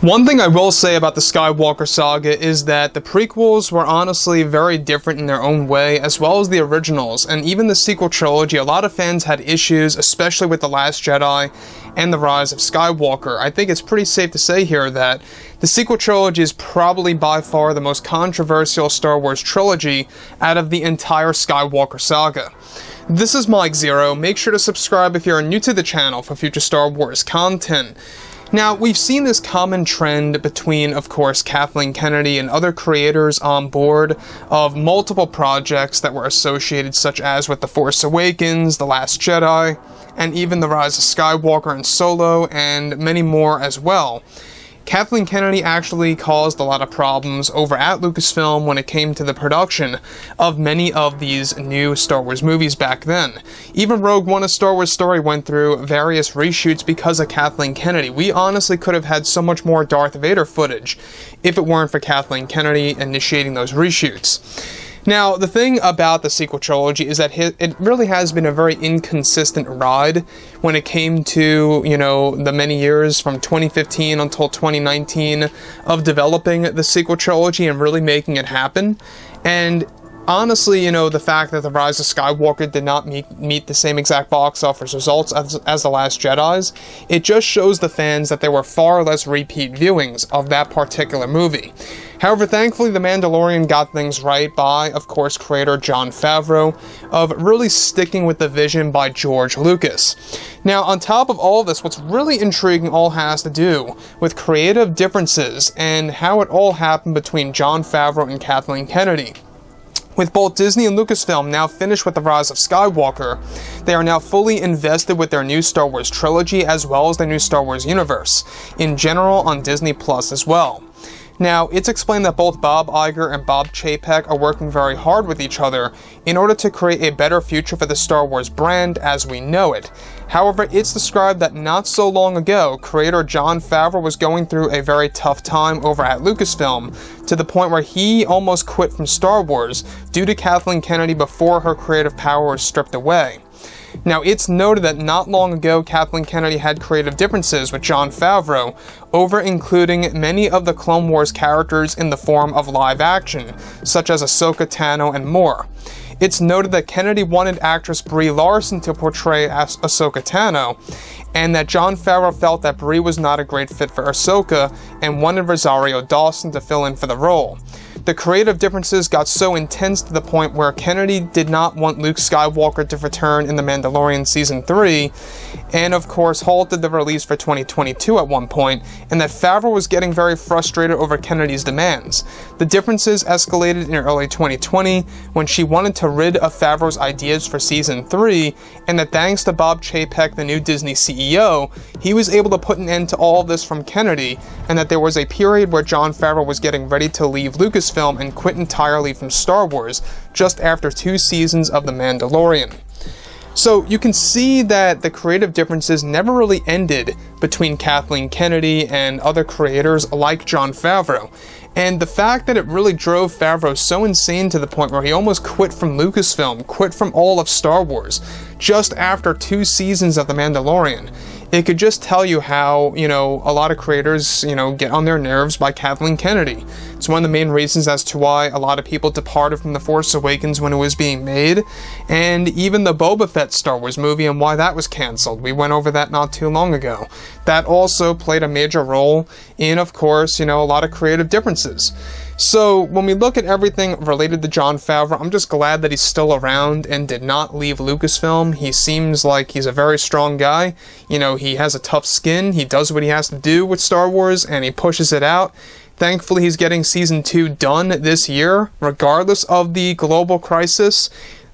One thing I will say about the Skywalker saga is that the prequels were honestly very different in their own way, as well as the originals, and even the sequel trilogy. A lot of fans had issues, especially with The Last Jedi and The Rise of Skywalker. I think it's pretty safe to say here that the sequel trilogy is probably by far the most controversial Star Wars trilogy out of the entire Skywalker saga. This is Mike Zero. Make sure to subscribe if you're new to the channel for future Star Wars content. Now, we've seen this common trend between, of course, Kathleen Kennedy and other creators on board of multiple projects that were associated, such as with The Force Awakens, The Last Jedi, and even The Rise of Skywalker and Solo, and many more as well. Kathleen Kennedy actually caused a lot of problems over at Lucasfilm when it came to the production of many of these new Star Wars movies back then. Even Rogue One: A Star Wars Story went through various reshoots because of Kathleen Kennedy. We honestly could have had so much more Darth Vader footage if it weren't for Kathleen Kennedy initiating those reshoots. Now, the thing about the sequel trilogy is that it really has been a very inconsistent ride when it came to, the many years from 2015 until 2019 of developing the sequel trilogy and really making it happen. And honestly, the fact that The Rise of Skywalker did not meet the same exact box office results as The Last Jedi's, it just shows the fans that there were far less repeat viewings of that particular movie. However, thankfully, The Mandalorian got things right by, of course, creator Jon Favreau, of really sticking with the vision by George Lucas. Now, on top of all of this, what's really intriguing all has to do with creative differences and how it all happened between Jon Favreau and Kathleen Kennedy. With both Disney and Lucasfilm now finished with The Rise of Skywalker, they are now fully invested with their new Star Wars trilogy as well as their new Star Wars universe, in general on Disney Plus as well. Now, it's explained that both Bob Iger and Bob Chapek are working very hard with each other in order to create a better future for the Star Wars brand as we know it. However, it's described that not so long ago, creator Jon Favreau was going through a very tough time over at Lucasfilm, to the point where he almost quit from Star Wars due to Kathleen Kennedy before her creative power was stripped away. Now, it's noted that not long ago, Kathleen Kennedy had creative differences with Jon Favreau over including many of the Clone Wars characters in the form of live action, such as Ahsoka Tano and more. It's noted that Kennedy wanted actress Brie Larson to portray Ahsoka Tano, and that Jon Favreau felt that Brie was not a great fit for Ahsoka and wanted Rosario Dawson to fill in for the role. The creative differences got so intense to the point where Kennedy did not want Luke Skywalker to return in The Mandalorian Season 3, and of course halted the release for 2022 at one point, and that Favreau was getting very frustrated over Kennedy's demands. The differences escalated in early 2020 when she wanted to rid of Favreau's ideas for Season 3, and that thanks to Bob Chapek, the new Disney CEO, he was able to put an end to all of this from Kennedy, and that there was a period where Jon Favreau was getting ready to leave Lucasfilm and quit entirely from Star Wars just after 2 seasons of The Mandalorian. So you can see that the creative differences never really ended between Kathleen Kennedy and other creators like Jon Favreau. And the fact that it really drove Favreau so insane to the point where he almost quit from Lucasfilm, quit from all of Star Wars, just after 2 seasons of The Mandalorian. It could just tell you how, a lot of creators, get on their nerves by Kathleen Kennedy. It's one of the main reasons as to why a lot of people departed from The Force Awakens when it was being made, and even the Boba Fett Star Wars movie and why that was cancelled. We went over that not too long ago. That also played a major role in, of course, a lot of creative differences. So, when we look at everything related to Jon Favreau, I'm just glad that he's still around and did not leave Lucasfilm. He seems like he's a very strong guy. He has a tough skin, he does what he has to do with Star Wars, and he pushes it out. Thankfully, he's getting Season 2 done this year, regardless of the global crisis.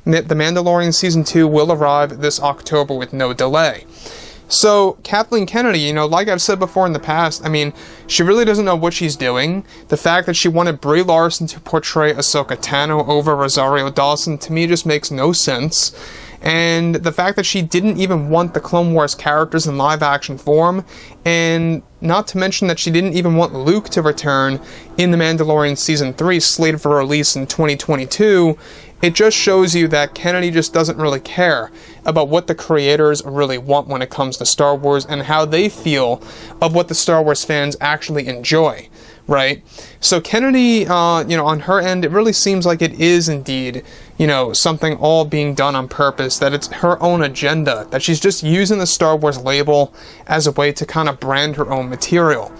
The Mandalorian Season 2 will arrive this October with no delay. So, Kathleen Kennedy, like I've said before in the past, she really doesn't know what she's doing. The fact that she wanted Brie Larson to portray Ahsoka Tano over Rosario Dawson, to me, just makes no sense. And the fact that she didn't even want the Clone Wars characters in live-action form, and not to mention that she didn't even want Luke to return in The Mandalorian Season 3, slated for release in 2022, it just shows you that Kennedy just doesn't really care about what the creators really want when it comes to Star Wars and how they feel of what the Star Wars fans actually enjoy, right? So Kennedy, on her end, it really seems like it is indeed, something all being done on purpose, that it's her own agenda, that she's just using the Star Wars label as a way to kind of brand her own material.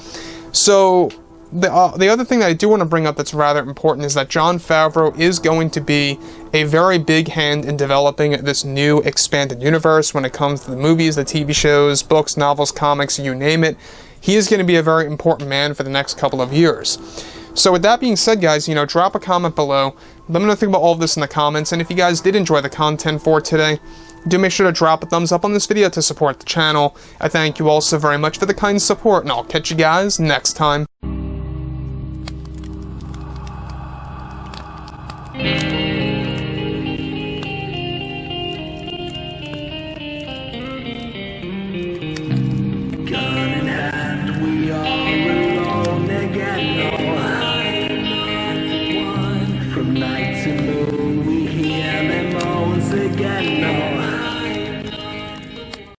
So the other thing that I do want to bring up that's rather important is that Jon Favreau is going to be a very big hand in developing this new expanded universe when it comes to the movies, the TV shows, books, novels, comics, you name it. He is going to be a very important man for the next couple of years. So with that being said, guys, drop a comment below. Let me know what you think about all of this in the comments. And if you guys did enjoy the content for today, do make sure to drop a thumbs up on this video to support the channel. I thank you all so very much for the kind support, and I'll catch you guys next time.